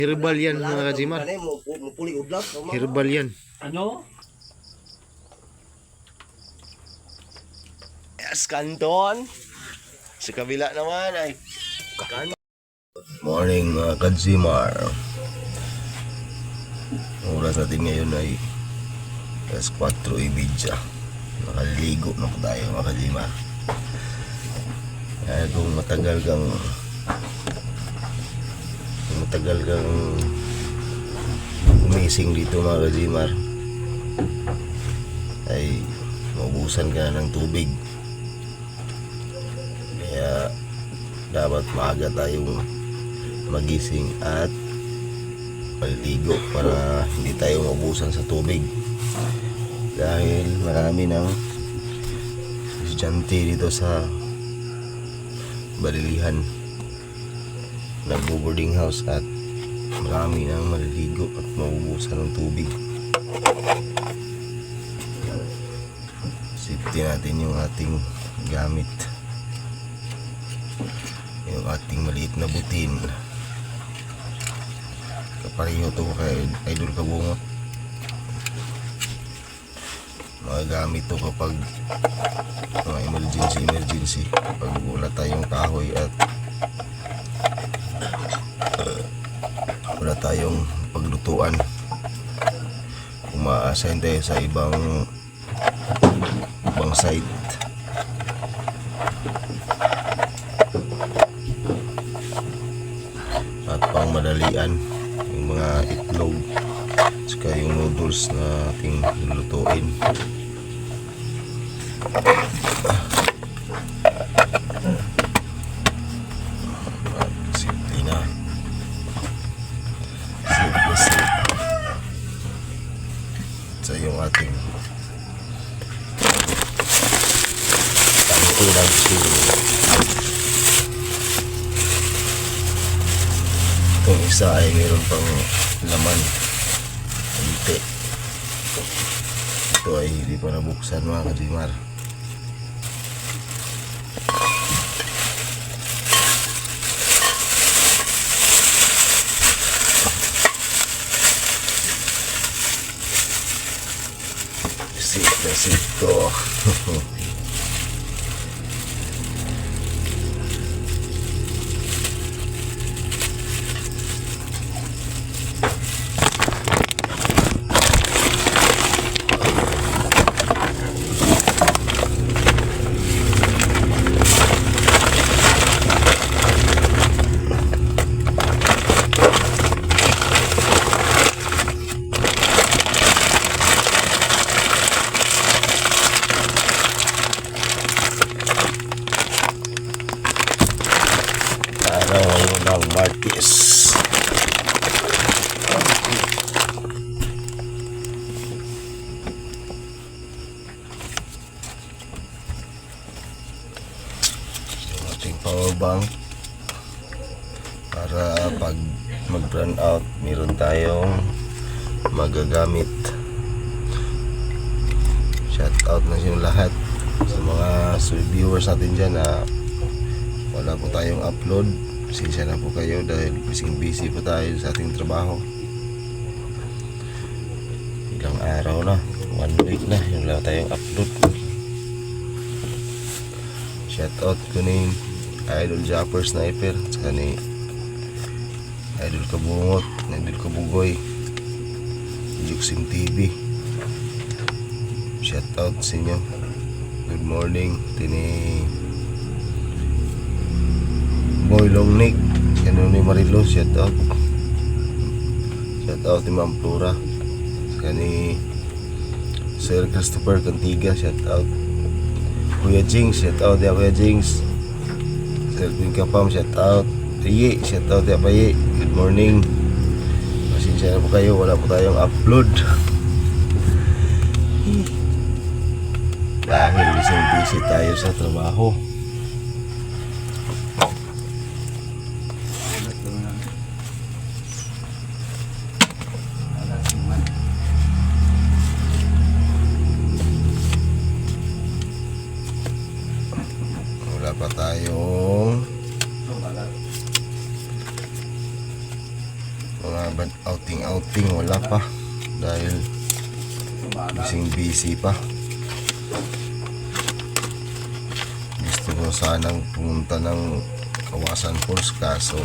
Herbal yan mga kajimar. Herbal yan. Ano? Yes, kanton. Sa kabila naman ay kanton. Morning mga kajimar. Oras natin ngayon ay alas 4:30. Nakaligo na po tayo mga kajimar. Kaya kung matagal kang gumising dito mga kajimar ay maubusan ka na ng tubig, kaya dapat maaga tayong magising at maliligo para hindi tayo maubusan sa tubig, dahil marami ng estudyante dito sa Balilihan, nagbo-boarding house, at marami nang maliligo at maubusan ng tubig. Safety natin yung ating gamit, yung ating maliit na butin. Kapareho to kay Idol Kabungot. Magagamit to kapag mga emergency, pag wala tayong kahoy at wala tayong paglutuan, uma-assign tayo sa ibang site. At pang madalian, yung mga itlog saka yung noodles na ating lulutuin. Simple na. Simple. Sa yung ating tangkilang sili. Itong isa ay mayroon pang laman. Kunti. Ito ay hindi pa nabuksan mga kajimar. Sito. Ng Martis. Ating power bank para pag mag-run out meron tayong magagamit. Shout out na yung lahat sa mga viewers natin dyan na wala po tayong upload. Pasensya na po kayo dahil busy po tayo sa ating trabaho. Ilang araw na, 1 week na yung wala tayong upload. Shout out ko ni Idol Japper Sniper, saka ni Idol Kabungot, Idol Kabugoy, Juxing TV. Shout out sa inyo. Good morning tini Boy Long Nick, ano ni Marilo, shout out ni Ma'am Flora, ni Sir Christopher Cantiga, shout out Kuya Jings, shout out ya Kuya Jings, Sir Queen Kapam, shout out Paye, shout out ya Paye. Good morning, pasensya na po kayo, wala po tayong upload dahil busy tayo sa trabaho. pa tayong mga mga outing wala pa dahil busy pa. Gusto ko sanang pumunta ng Kawasan Falls, kaso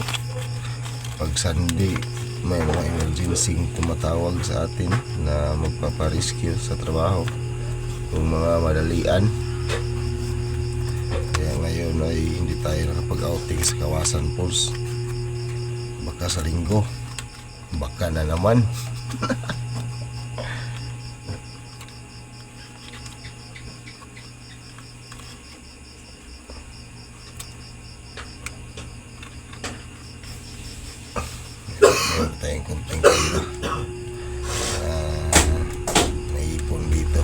pag Sunday may mga emergency tumatawag sa atin na magpaparescue sa trabaho, yung mga madalian. Kaya ngayon ay hindi tayo nakapag-outing sa Kawasan Falls. Baka sa linggo, baka na naman. Meron tayong kunting pera naipon dito.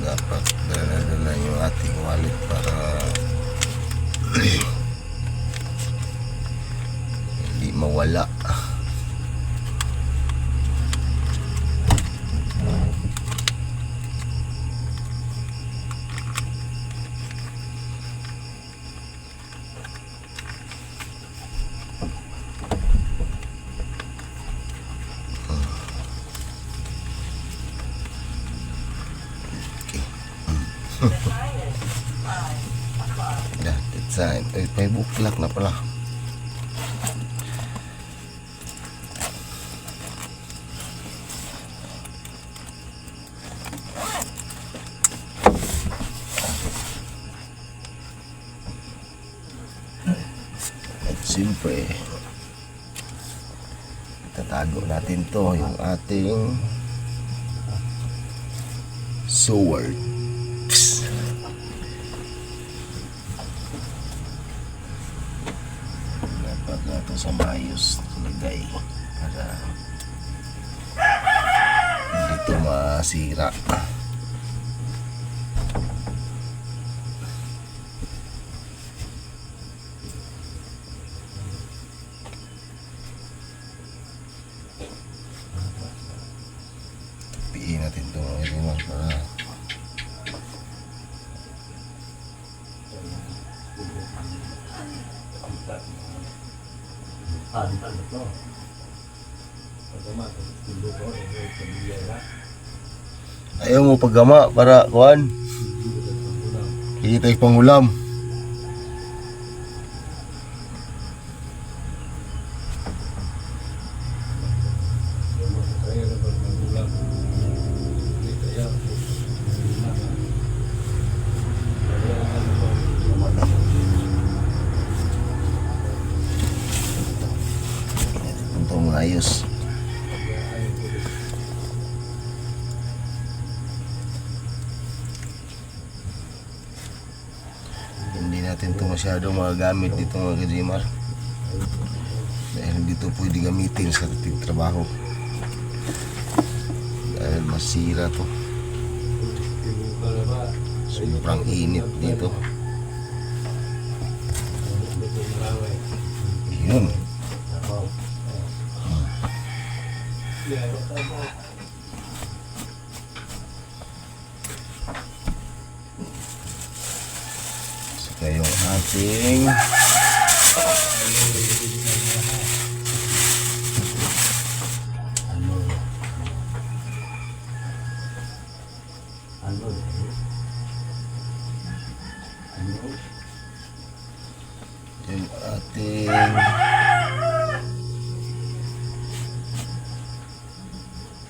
Dapat dala-dala yung ating wallet para hindi mawala. Design. May buklak na pala. At siyempre tatago natin to, yung ating sword. Sa maayos lagay para hindi ito masira. Tapiin natin ito mga para ayaw mo paggama para kuhan kita yung pangulam. Itong ayos. Hindi natin ito masyadong magagamit dito mga kajimar dahil hindi ito pwede gamitin sa ating trabaho dahil masira to. Sobrang init dito. Yun. Saka yung ating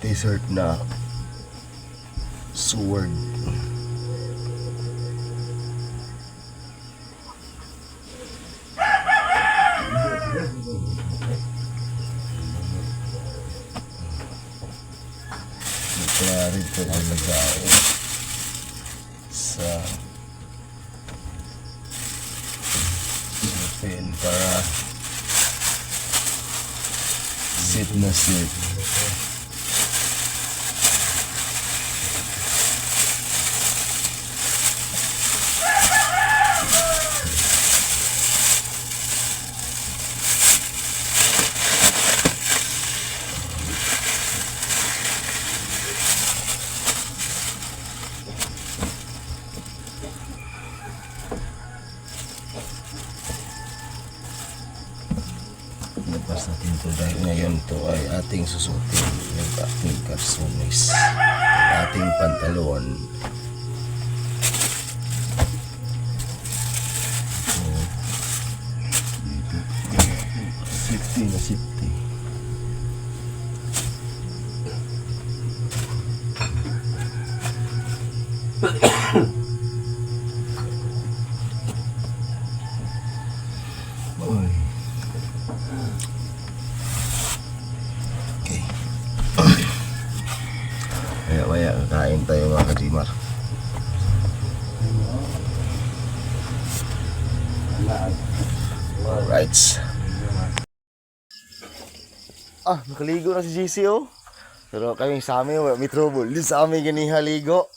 desert na sword. Kaya rito ang lagay sa pen para sit na sit. Ito ay ating susutin yung ating kalsones, yung ating pantalon. Safety na safety. Uy. Okay. Maya kakain tayo mga kajimar. Alright. Nakaligo na si JC oh. Pero kaming sa amin, may trouble. Di sa amin ganiha ligo.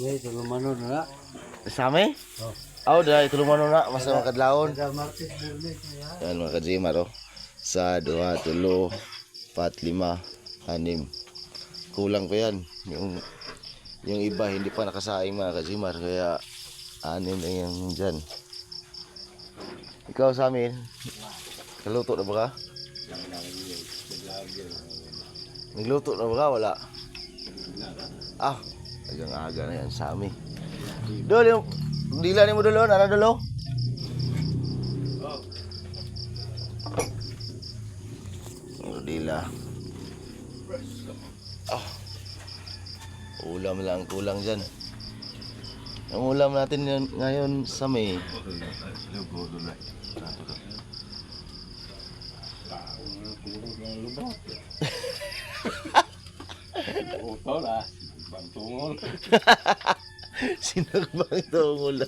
May tulumano na. Sa amin? Oh, dahil tulungan na, mas na makadlaon. Yan mga kajimar oh. Sa 2, 3, 4, 5, 6. Kulang pa yan. Yung iba hindi pa nakasaing mga kajimar. Kaya 6 na yan dyan. Ikaw sa amin, kaluto na ba ka? Nagluto na ba ka? Wala. Agang aga na yan sa amin. Dol, yung dila ni mo dolo, nara dolo? Dila. Ulam lang kulang dyan. Ang ulam natin ngayon sa May. Utol bantungol. Sinagbang tungol.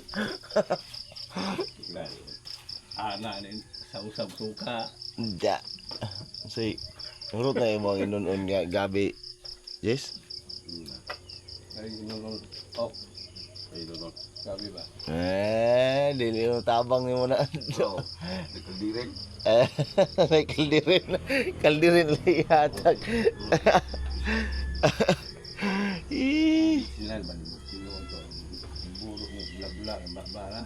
Ana nin sa usab suka. Hindi. Say, nurot na yung mga inunon nga gabi. Yes? Ay inunon. Ay inunon. Gabi ba? Dili mo tabang ni mo na. Kaldiren. May kaldirin. Kaldirin lihatag. Sinan ba mo sinuon to? Buro mo bla-bla ang bakbara.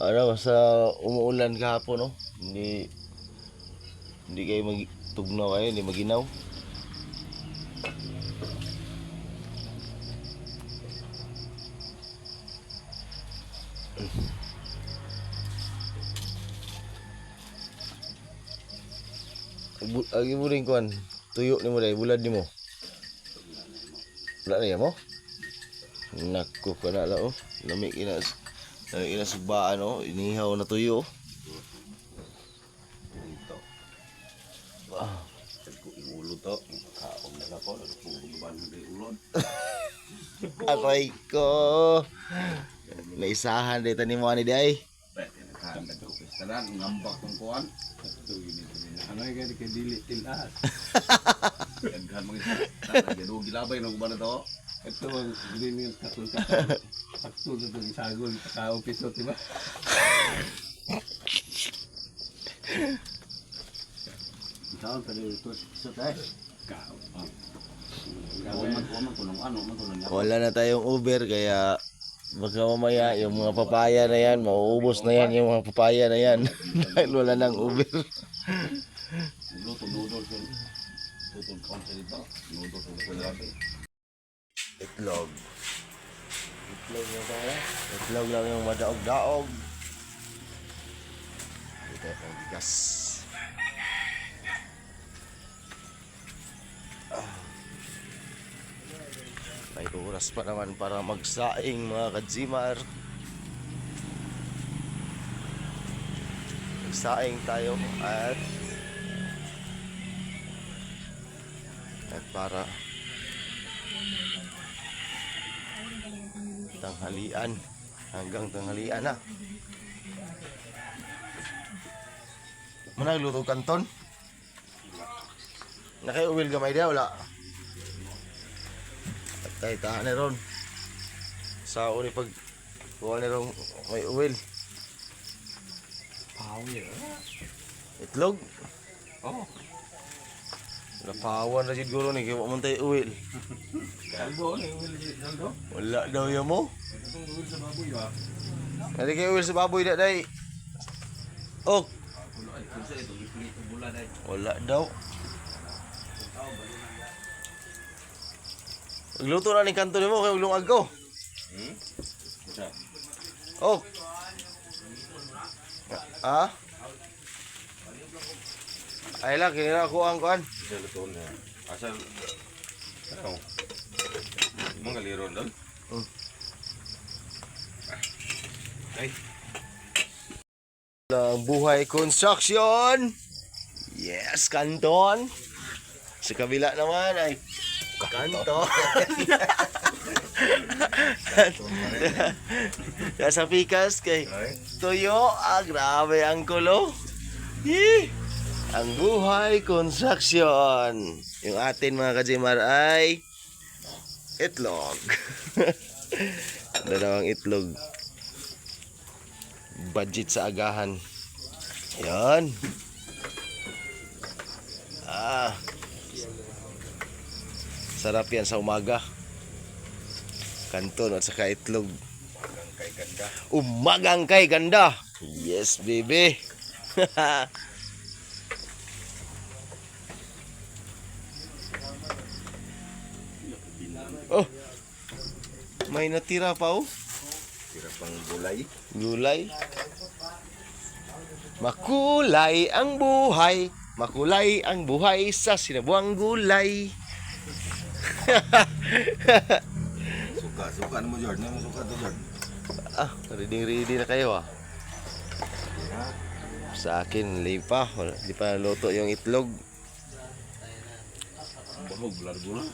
Ano, sa umuulan kahapon, no? Hindi kayo magtugnaw kayo, hindi maginaw. Agi mo rin kuhan, tuyo ni mo dahil, bulad ni mo. Wala na yan mo? Naku ka na lang, oh. Lamig inasubaan, oh. Inihaw na tuyo, oh. Ito. Ulo to. Kaong na ko, nagpuban na ulod. Aray ko. Naisahan dito ni mo ani day. Pwede na ka nagkapistaran, ngambak ng kuhan. Ito yun. Ano yung kaya dili tilas? Gaghan mga isa. Gano'ng gilabay ng kuban na to. Ito ang hindi yung katul-katul. Sakto na itong isagol. Kaka-opiso, diba? Ikaw, tali ito. Iso tayo. Wala na tayong Uber kaya baka mamaya yung mga papaya na yan, mauubos na yan yung mga papaya na yan. Dahil wala nang Uber. Itlog. Itlog lang yung madaog-daog. Ito ang bigas. May oras pa naman para magsaing mga kajimar. Magsaing tayo at para tanghalian, hanggang tanghalian na. Managluto kanton? Nakay-uwil gamay dia wala? Tay tahan na ron. Sa uni pag kuha na ron may uwil. Power. Itlog? Oh. Napawan na jud guro ni kay wa man tay uwi. Kalbo ni Will Jaldo. Wala daw ya mo. Itong duwid sa baboy ba? Dali kay uwi sa baboy da day. Oh, Pulo ay kunsa ito giplit og bulan ay. wala daw. Igluto na ni kanto nimo kay ulungag ko. Kunsa? Oh. Ah? Ay lang, kinira ko ang kuan. Sa luton niya. Asal ano? Mga liron doon? Ay. Lang buhay construction. Yes, kanton. Sa kabila naman ay kanton. Sa pikas kay tuyo. Grabe ang kulo. Yee! Ang buhay construction. Yung atin mga kajimar ay itlog. Dalawang itlog. Budget sa agahan. Yan. Sarap yan sa umaga. Kanton at saka itlog. Umagang kay ganda. Yes, baby. Oh. May natira pa oh. Tira pang bulay. Gulay. Makulay ang buhay. Makulay ang buhay sa sinabuang gulay. Suka mo Jord. Ano suka to Jord? Ready na kayo ah. Sa akin, lipa. Di pa luto yung itlog. Bahog bular-bular.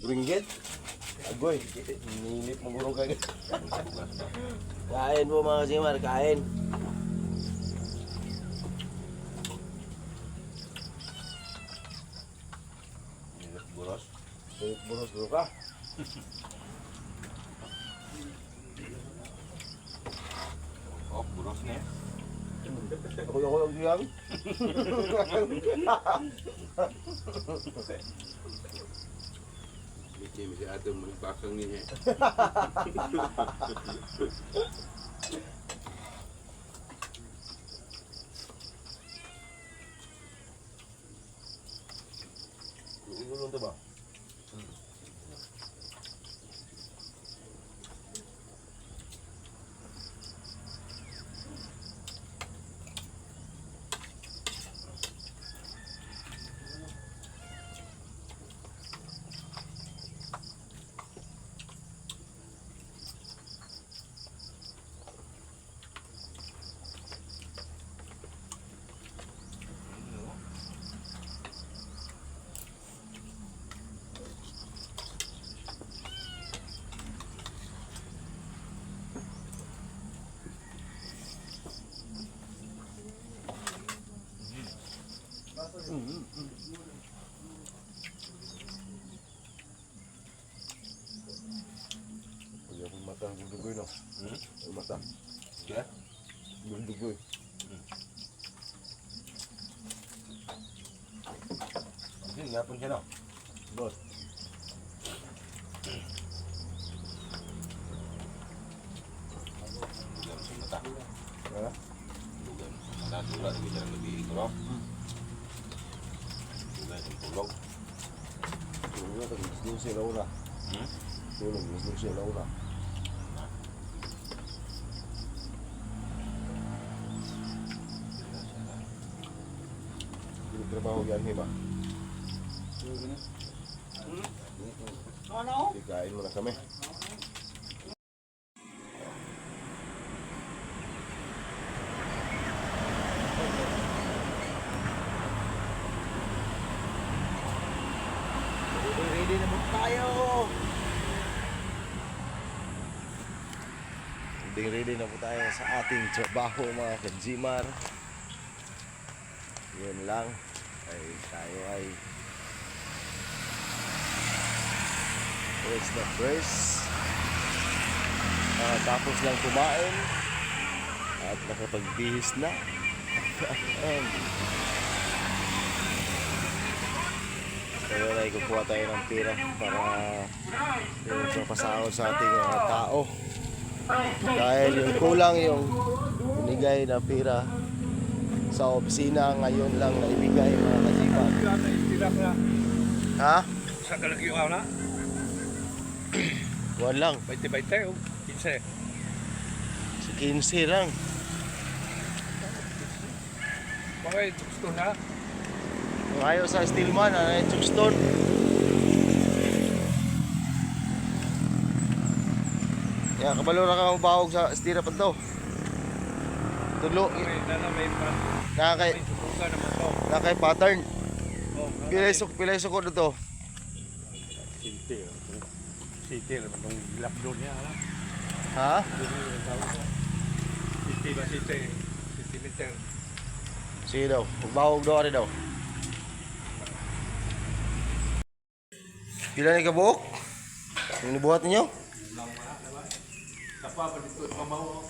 Ringgit. Agoy, nilip mo guro kagad. Kain po mga simar, kain. Buros. Buros dulu ka. Oh, buros niya. Ako lang diyan. Hindi si Adam magbakang niya. Gulong to ba? Punya pun mata guldugoy no. Mata. Kaya? Guldugoy. Hindi, yapon siya no? Bot. Lugan sa mata. Ha? Lugan. Mata-tula, hindi siya lebih ito no? Lugan sa tulog. Tulong na gusto siya laura. Tulong gusto siya laura. Hindi trabaho yan hiba. Ano? Kain mo na kami. Ready na po tayo. Ready na po tayo sa ating trabaho mga kajimar. Yun lang. Ay tayo ay first na first. Tapos lang kumain at nakapagbihis na. Ngayon ay kukuha tayo ng pera para yung mapasahod sa ating mga tao. Dahil yung kulang yung binigay na pera sa opisina ngayon lang na ibigay mga kasipan. Ha? Sa kalagyo na? Buwan lang. 20-20 o 15? Si 15 lang. Mga gusto na. Ayaw sa Stillman, ano yung Chukstone. Ya, kabalo na ka mabahog sa estira pa to. Tulo. May Nakakay, subukan naman to. nakakay pattern. Oh, Pilay suko dito. City naman itong lockdown niya. Ha? City ba city? City meter. Sige daw, magbahog daw ari daw. Pila ni kabuok? Yung nibuhat ninyo? Tapa pa dito pamaho.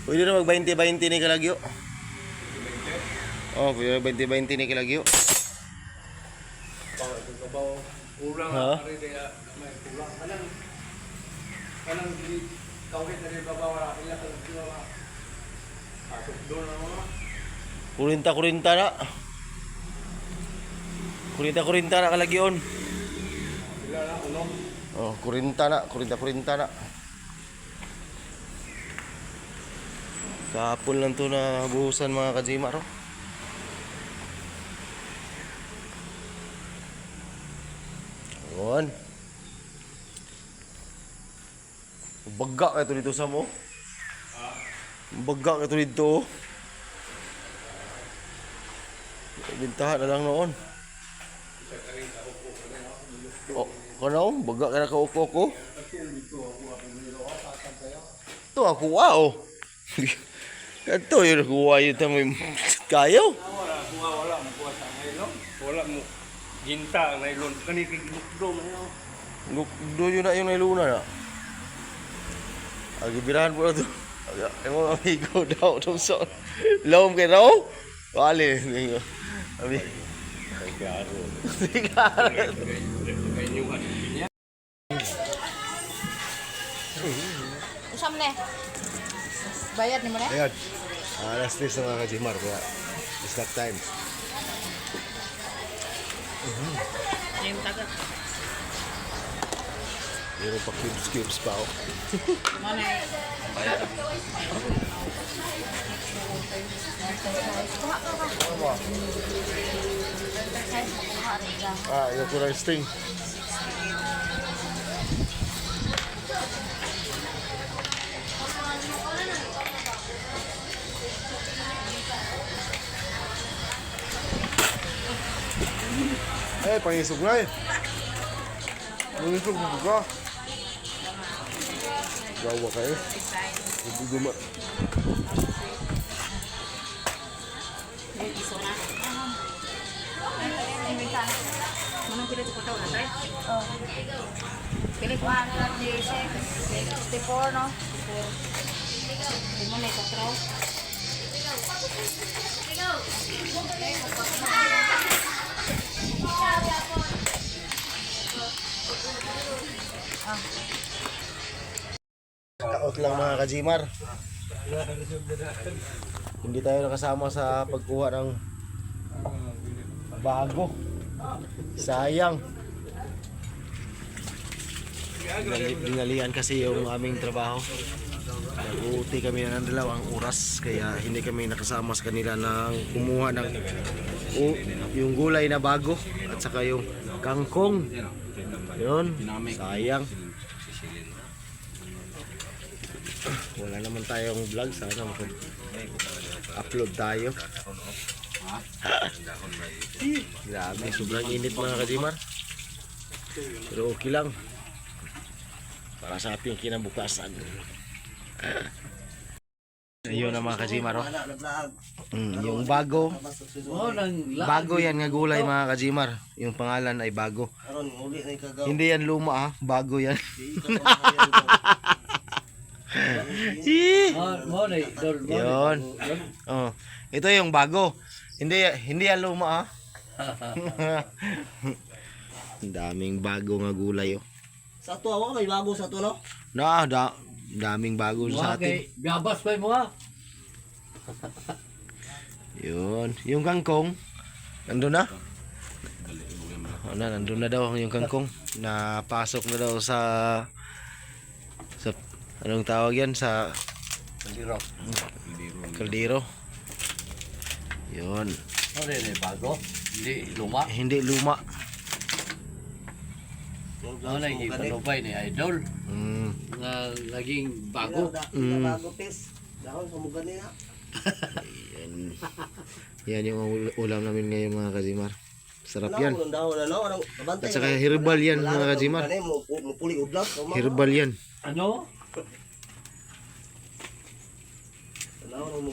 Pwede na mag 20-20 ni kalagyo. Oh, pwede na 20-20 ni kalagyo. Ulang Ha? ari dia may ulang kanang di kawit na rin babawa ila kalagyo. Atok doon na mga. Kurinta na. Kurinta na kalagyon. Ila na unom. Oh, kurinta na. Kahapon lang to na buhusan mga kajimar. Oh. Ayan. Baga ka ito dito sa mo. Baga ka ito dito. Bintahan na lang noon. Oh, kanaw, baga ka na kauko ko. Ito ako, wow. Ito yung nakuha yun tayo kayo. Wala mo kuha sa nylon. Wala mo ginta ang nylon. Kani kigilukdo mo yun. Lukdo yun na yung nailuna na. Agibirahan po na ito. Ang mga amigo daw. Lawom kayo daw? Wali. Abi. Sigaret. Usam ne. Bayad ni mo ne? Ayan. Alas 3 sa mga kajimar. Kaya, snack time. Yung tagat. Meron pa cubes pa ako. Mana eh. Bayad. Yung kurang sting. Pangisog na eh. Pangisog mo ka. Gawa ka eh. Guma. Manong pilit ko daw na tayo? Oo. Pilit 164 no? Hindi mo na ikatraw. Takot lang mga kajimar. Hindi tayo nakasama sa pagkuha ng bago. Sayang. Dinalian kasi yung aming trabaho. Nag-uuti kami ng 2 oras kaya hindi kami nakasama sa kanila na kumuha ng yung gulay na bago at saka yung kangkong. Yun, sayang. Wala naman tayong vlog, sana upload tayo. Grabe, sobrang init mga kajimar. Pero okay lang. Para sa ating kinabukasan. Ayun na mga kajimar. Yung bago. Bago yan nga gulay mga kajimar. Yung pangalan ay bago. Hindi yan luma bago yan. Yun. Oh, ito yung bago. Hindi yan luma, ah. Ang daming bago nga gulay, oh. Sa to ako, may bago sa to, no? Daming bago sa atin. Gabas pa mo ha. Yun. Yung kangkong, nandun na? Nandun na daw yung kangkong. Napasok na daw sa anong tawag yan? Sa kaldero. Yun. Ano rin bago? Hindi luma. Hindi luma. Ano na ipanubay ni Idol Mm. na naging bago. Bago, pes. Dahon, sumugan niya. Yan yung ulam namin ngayon mga kajimar. Sarap yan. Dahon, ano? Anong kabantay? At saka herbal yan mga kajimar. Mupuli udlap. Herbal yan. Ano? Ano?